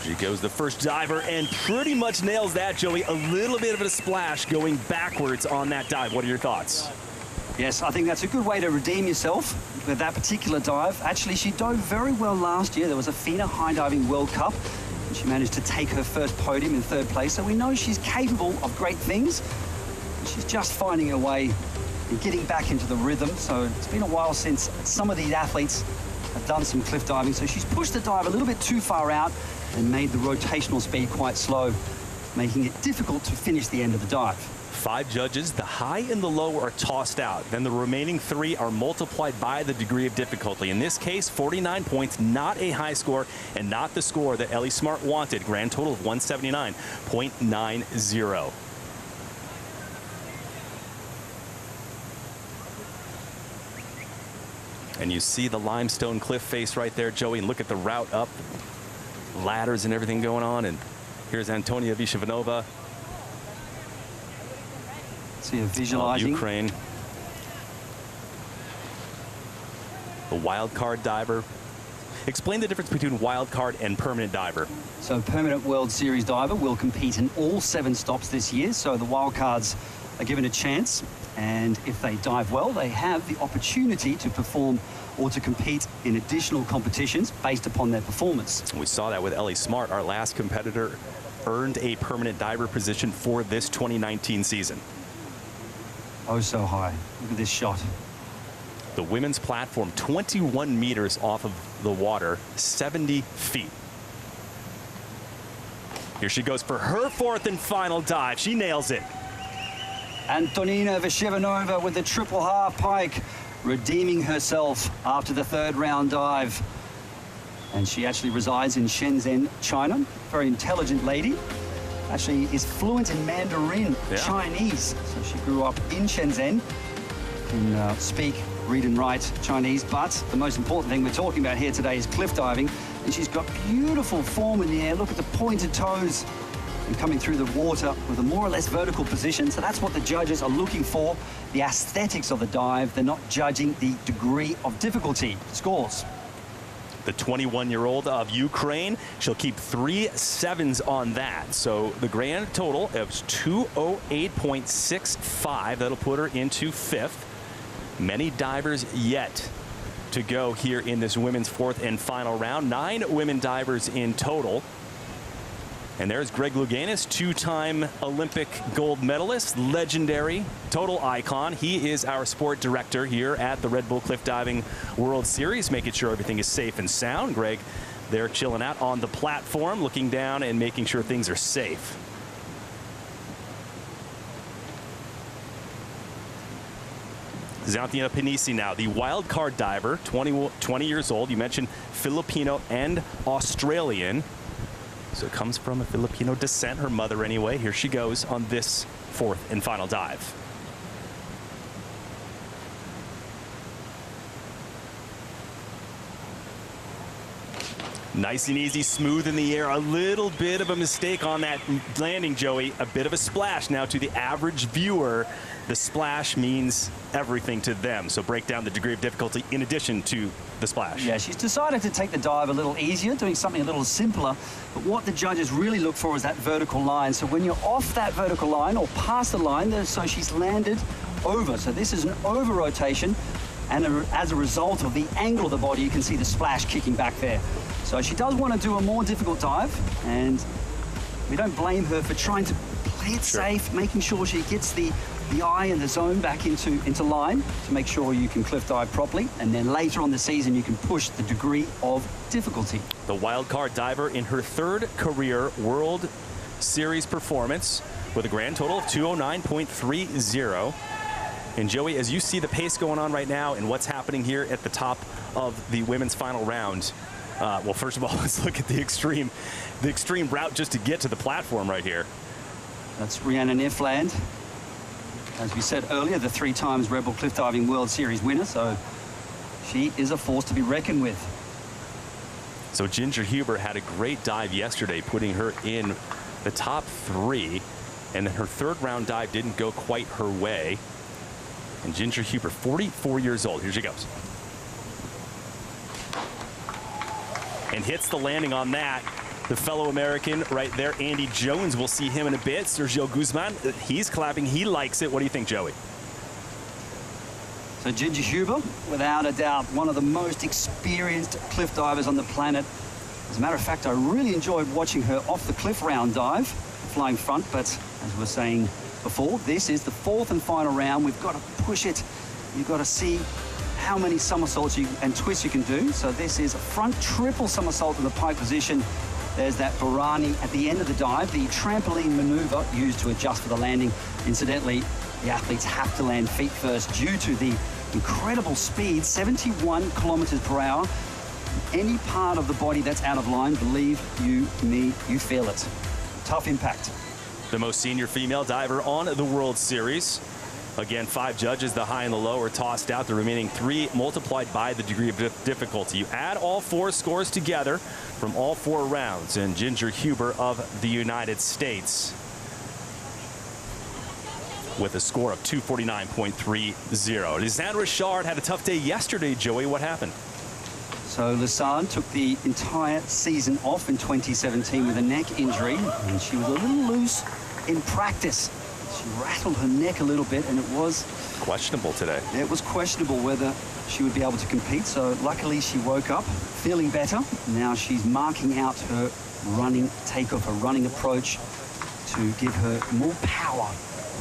She goes the first diver and pretty much nails that, Joey. A little bit of a splash going backwards on that dive. What are your thoughts? Yes, I think that's a good way to redeem yourself with that particular dive. Actually, she dove very well last year. There was a FINA High Diving World Cup, and she managed to take her first podium in 3rd place. So we know she's capable of great things. She's just finding her way and getting back into the rhythm. So it's been a while since some of these athletes have done some cliff diving. So she's pushed the dive a little bit too far out and made the rotational speed quite slow, making it difficult to finish the end of the dive. 5 judges, the high and the low are tossed out. Then the remaining 3 are multiplied by the degree of difficulty. In this case, 49 points, not a high score and not the score that Ellie Smart wanted. Grand total of 179.90. And you see the limestone cliff face right there, Joey, and look at the route up, ladders and everything going on. And here's Antonia Vishavanova. See her visualizing. Ukraine. The wild card diver. Explain the difference between wild card and permanent diver. So permanent World Series diver will compete in all 7 stops this year. So the wild cards are given a chance. And if they dive well, they have the opportunity to perform or to compete in additional competitions based upon their performance. We saw that with Ellie Smart. Our last competitor earned a permanent diver position for this 2019 season. Oh, so high. Look at this shot. The women's platform, 21 meters off of the water, 70 feet. Here she goes for her 4th and final dive. She nails it. Antonina Vishavanova with the triple half pike, redeeming herself after the 3rd round dive. And she actually resides in Shenzhen, China. Very intelligent lady. Actually is fluent in Mandarin Chinese. So she grew up in Shenzhen, can speak, read and write Chinese. But the most important thing we're talking about here today is cliff diving. And she's got beautiful form in the air. Look at the pointed toes and coming through the water with a more or less vertical position. So that's what the judges are looking for, the aesthetics of the dive. They're not judging the degree of difficulty. Scores. The 21-year-old of Ukraine, she'll keep 3 sevens on that. So the grand total is 208.65. That'll put her into 5th. Many divers yet to go here in this women's 4th and final round. 9 women divers in total. And there's Greg Louganis, 2-time Olympic gold medalist, legendary, total icon. He is our sport director here at the Red Bull Cliff Diving World Series, making sure everything is safe and sound. Greg, they're chilling out on the platform, looking down and making sure things are safe. Xanthina Panisi now, the wild card diver, 20 years old. You mentioned Filipino and Australian. So it comes from a Filipino descent, her mother anyway. Here she goes on this 4th and final dive. Nice and easy, smooth in the air. A little bit of a mistake on that landing, Joey. A bit of a splash. Now to the average viewer, the splash means everything to them. So break down the degree of difficulty in addition to the splash. Yeah, she's decided to take the dive a little easier, doing something a little simpler. But what the judges really look for is that vertical line. So when you're off that vertical line or past the line, so she's landed over. So this is an over rotation. And as a result of the angle of the body, you can see the splash kicking back there. So she does want to do a more difficult dive, and we don't blame her for trying to play it safe, making sure she gets the eye and the zone back into line to make sure you can cliff dive properly, and then later on the season you can push the degree of difficulty. The wild card diver in her 3rd career World Series performance with a grand total of 209.30. And Joey, as you see the pace going on right now and what's happening here at the top of the women's final round, well, first of all, let's look at the extreme route just to get to the platform right here. That's Rhiannon Ifland. As we said earlier, the 3 times Red Bull Cliff Diving World Series winner, so she is a force to be reckoned with. So Ginger Huber had a great dive yesterday, putting her in the top 3, and then her 3rd round dive didn't go quite her way. And Ginger Huber, 44 years old. Here she goes. And hits the landing on that. the fellow American right there, Andy Jones. We'll see him in a bit. Sergio Guzman, he's clapping. He likes it. What do you think, Joey? So Ginger Huber, without a doubt, one of the most experienced cliff divers on the planet. As a matter of fact, I really enjoyed watching her off the cliff round dive, flying front, but as we were saying before, this is the fourth and final round. We've got to push it. You've got to see how many somersaults and twists you can do. So this is a front triple somersault in the pike position. There's that Barani at the end of the dive, the trampoline maneuver used to adjust for the landing. Incidentally, the athletes have to land feet first due to the incredible speed, 71 kilometers per hour. Any part of the body that's out of line, believe you me, you feel it. Tough impact. The most senior female diver on the World Series. Again, 5 judges, the high and the low are tossed out. The remaining 3 multiplied by the degree of difficulty. You add all 4 scores together from all 4 rounds. And Ginger Huber of the United States with a score of 249.30. Lisanne Richard had a tough day yesterday, Joey. What happened? So Lisanne took the entire season off in 2017 with a neck injury, and she was a little loose in practice. She rattled her neck a little bit, and it was questionable today. It was questionable whether she would be able to compete. So luckily she woke up feeling better. Now she's marking out her running takeoff, her running approach to give her more power,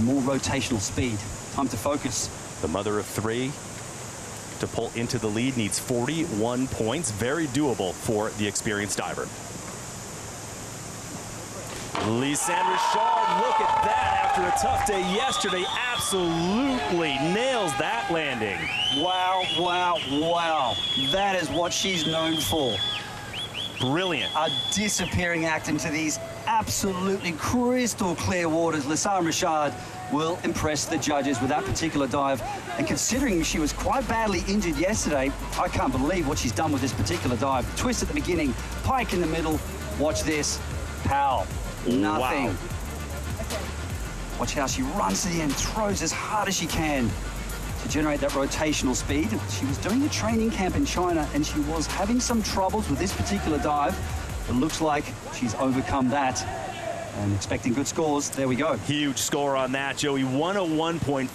more rotational speed. Time to focus. The mother of 3 to pull into the lead needs 41 points. Very doable for the experienced diver. Lisanne Richard, look at that. After a tough day yesterday, absolutely nails that landing. Wow, wow, wow. That is what she's known for. Brilliant. A disappearing act into these absolutely crystal clear waters. Lisanne Richard will impress the judges with that particular dive. And considering she was quite badly injured yesterday, I can't believe what she's done with this particular dive. Twist at the beginning, pike in the middle. Watch this. Pow. Nothing. Wow. Watch how she runs to the end, throws as hard as she can to generate that rotational speed. She was doing a training camp in China, and she was having some troubles with this particular dive. It looks like she's overcome that. And expecting good scores. There we go. Huge score on that, Joey. 101.40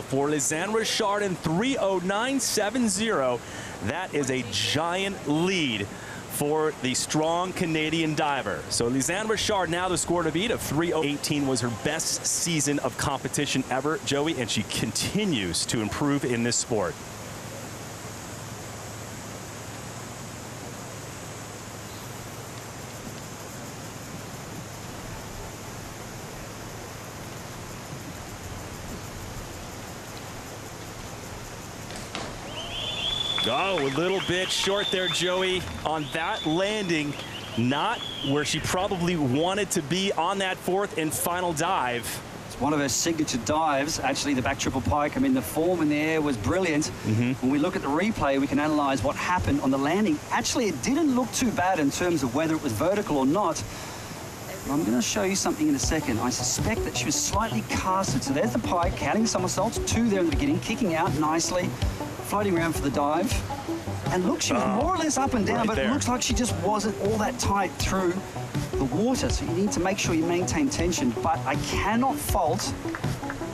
for Lisanne Richard and 309.70. That is a giant lead for the strong Canadian diver. So Lisanne Richard now the score to beat of 3:18 was her best season of competition ever, Joey, and she continues to improve in this sport. Oh, a little bit short there, Joey, on that landing. Not where she probably wanted to be on that 4th and final dive. It's one of her signature dives, actually, the back triple pike. I mean, the form in the air was brilliant. When we look at the replay, we can analyze what happened on the landing. Actually, it didn't look too bad in terms of whether it was vertical or not. I'm going to show you something in a second. I suspect that she was slightly casted. So there's the pike, counting somersaults, 2 there in the beginning, kicking out nicely, floating around for the dive. And look, she was more or less up and down, right but there. It looks like she just wasn't all that tight through the water. So you need to make sure you maintain tension. But I cannot fault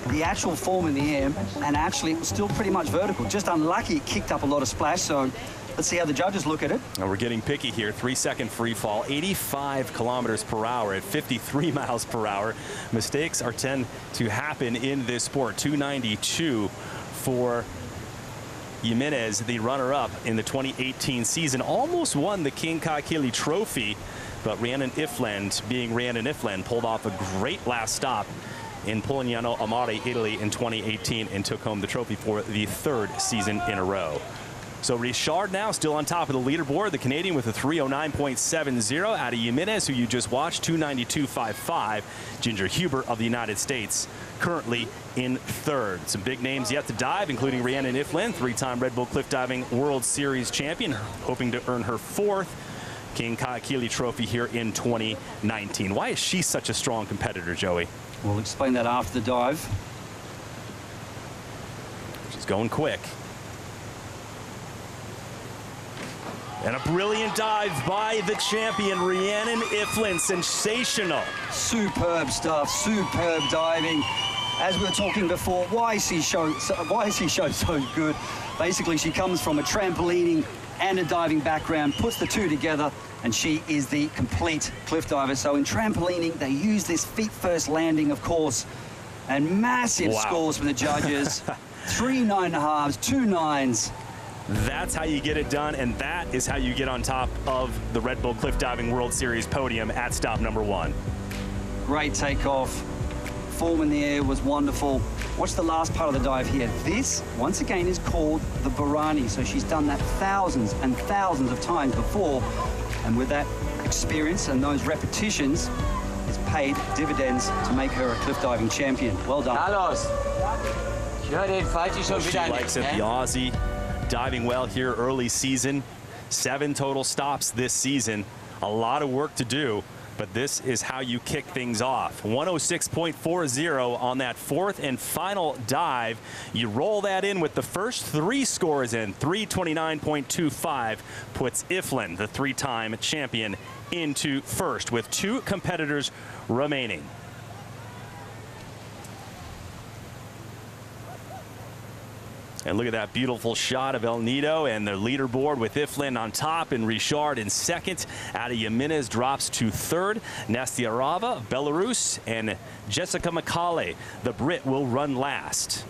the actual form in the air. And actually, it was still pretty much vertical. Just unlucky it kicked up a lot of splash. So let's see how the judges look at it. Now we're getting picky here. 3-second free fall, 85 kilometers per hour at 53 miles per hour. Mistakes tend to happen in this sport. 292 for Jimenez, the runner-up in the 2018 season, almost won the King Kaikili Trophy, but Rhiannon Ifland, being Rhiannon Ifland, pulled off a great last stop in Polignano Amare, Italy in 2018 and took home the trophy for the 3rd season in a row. So Richard now still on top of the leaderboard, the Canadian with a 309.70 out of Jimenez, who you just watched, 292.55. Ginger Huber of the United States currently in 3rd. Some big names yet to dive, including Rhiannon Ifland, 3-time Red Bull Cliff Diving World Series champion, hoping to earn her 4th King Kaikili Trophy here in 2019. Why is she such a strong competitor, Joey? We'll explain that after the dive. She's going quick. And a brilliant dive by the champion, Rhiannon Iflin. Sensational. Superb stuff, superb diving. As we were talking before, why is she so good? Basically, she comes from a trampolining and a diving background, puts the two together, and she is the complete cliff diver. So in trampolining, they use this feet-first landing, of course, and massive scores for the judges. 3 9.5s, 2 9s. That's how you get it done, and that is how you get on top of the Red Bull Cliff Diving World Series podium at stop number 1. Great takeoff. Form in the air was wonderful. Watch the last part of the dive here. This, once again, is called the Barani. So she's done that thousands and thousands of times before. And with that experience and those repetitions, it's paid dividends to make her a cliff diving champion. Well done. Carlos, ich höre den Falti schon She wieder likes nicht, it, the Aussie. Diving well here early season. 7 total stops this season. A lot of work to do, but this is how you kick things off. 106.40 on that 4th and final dive. You roll that in with the first 3 scores in. 329.25 puts Iflin, the 3-time champion, into first with 2 competitors remaining. And look at that beautiful shot of El Nido and the leaderboard with Iflin on top and Richard in second. Ada Jimenez drops to third. Nastia Rava of Belarus and Jessica McCauley, the Brit, will run last.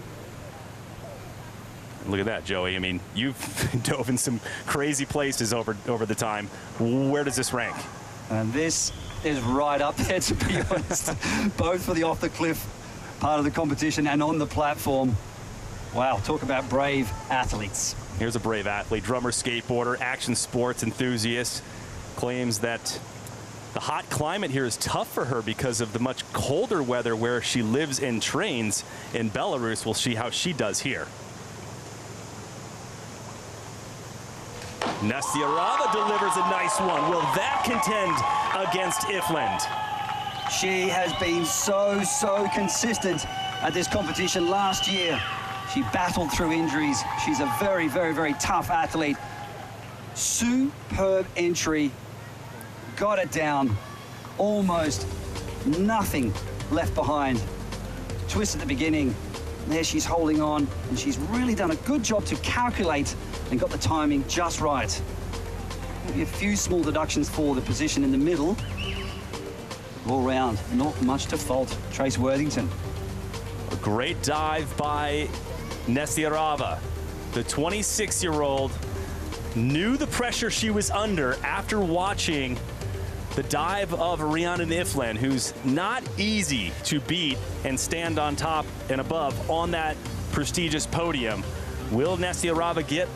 Look at that, Joey. I mean, you've dove in some crazy places over the time. Where does this rank? And this is right up there, to be honest. Both for the off-the-cliff part of the competition and on the platform. Wow, talk about brave athletes. Here's a brave athlete, drummer, skateboarder, action sports enthusiast. Claims that the hot climate here is tough for her because of the much colder weather where she lives and trains in Belarus. We'll see how she does here. Nastia Rava delivers a nice one. Will that contend against Iflin? She has been so consistent at this competition. Last year, she battled through injuries. She's a very tough athlete. Superb entry. Got it down. Almost nothing left behind. Twist at the beginning. There she's holding on, and she's really done a good job to calculate and got the timing just right. Maybe a few small deductions for the position in the middle. All round, not much to fault Trace Worthington. A great dive by Nastia Rava. The 26-year-old knew the pressure she was under after watching the dive of Rhiannon Iflin, who's not easy to beat and stand on top and above on that prestigious podium. Will Nastia Rava get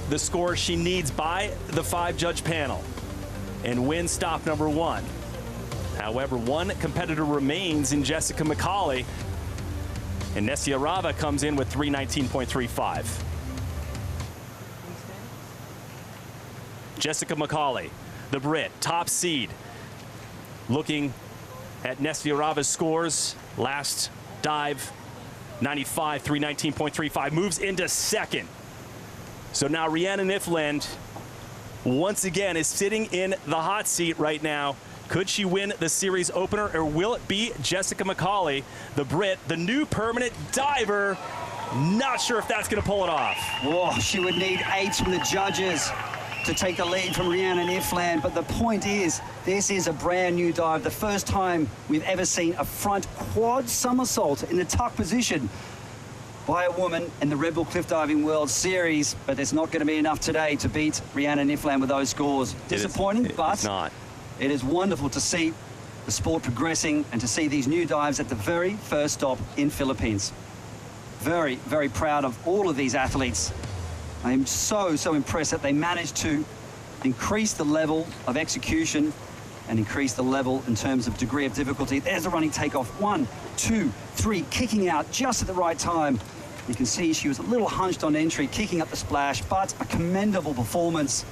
the score she needs by the 5-judge panel and win stop number 1? However, 1 competitor remains in Jessica McCauley, and Nastia Rava comes in with 319.35. Jessica McCauley, the Brit, top seed. Looking at Nastia Rava's scores, last dive, 95, 319.35, moves into second. So now Rhiannon Iflin, once again, is sitting in the hot seat right now. Could she win the series opener, or will it be Jessica McCauley, the Brit, the new permanent diver? Not sure if that's going to pull it off. Oh, she would need 8 from the judges to take the lead from Rhiannon Iflin. But the point is, this is a brand new dive. The first time we've ever seen a front quad somersault in the tuck position by a woman in the Red Bull Cliff Diving World Series. But it's not going to be enough today to beat Rhiannon Iflin with those scores. Disappointing, but it's not. It is wonderful to see the sport progressing and to see these new dives at the very first stop in Philippines. Very proud of all of these athletes. I am so impressed that they managed to increase the level of execution and increase the level in terms of degree of difficulty. There's the running takeoff. 1, 2, 3, kicking out just at the right time. You can see she was a little hunched on entry, kicking up the splash, but a commendable performance.